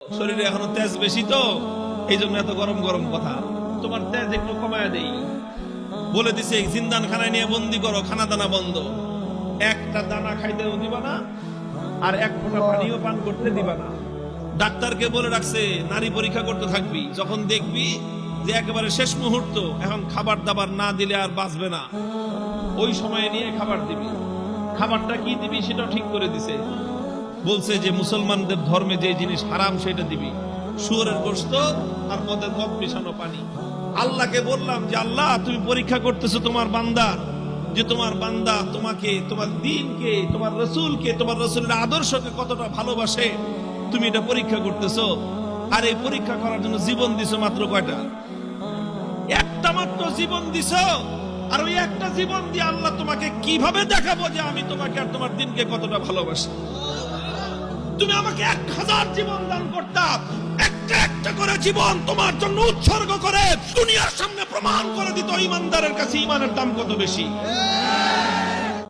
শরীরে এখনো তেজ বেশি তো এই জন্য এত গরম গরম কথা। তোমার তেজ একটু কমায় দেই বলে দিছে, জিন্দান খানায় নিয়ে বন্দি করো, খানা দানা বন্ধ, একটা দানা খাইতেও দিবা না আর এক ফোঁটা পানিও পান করতে দিবা না। ডাক্তারকে বলে রাখছে নারী পরীক্ষা করতে থাকবি, যখন দেখবি যে একেবারে শেষ মুহূর্ত, এখন খাবার দাবার না দিলে আর বাঁচবে না, ওই সময় নিয়ে খাবার দিবি। খাবারটা কি দিবি সেটাও ঠিক করে দিছে, বলছে যে মুসলমানদের ধর্মে যে জিনিস হারাম সেটা দিবি, শুয়োরের গোশত আর মদের মদ মিশানো পানি। আল্লাহকে বললাম যে আল্লাহ তুমি পরীক্ষা করতেছো তোমার বান্দার, যে তোমার বান্দা তোমাকে, তোমার দ্বীনকে, তোমার রসুলকে, তোমার রসুলের আদর্শকে কতটা ভালোবাসে, তুমি এটা পরীক্ষা করতেছো। আর এই পরীক্ষা করার জন্য জীবন দিছো মাত্র কয়টা? একটা মাত্র জীবন দিছো। আর ওই একটা জীবন দিয়ে আল্লাহ তোমাকে কিভাবে দেখাবো যে আমি তোমাকে আর তোমার দ্বীনকে কতটা ভালোবাসি? তুমি আমাকে 1000 জীবন দান করতাম, একটা একটা করে জীবন তোমার জন্য উৎসর্গ করে দুনিয়ার সামনে প্রমাণ করে দিত ইমানদারের কাছে ইমানের দাম কত বেশি।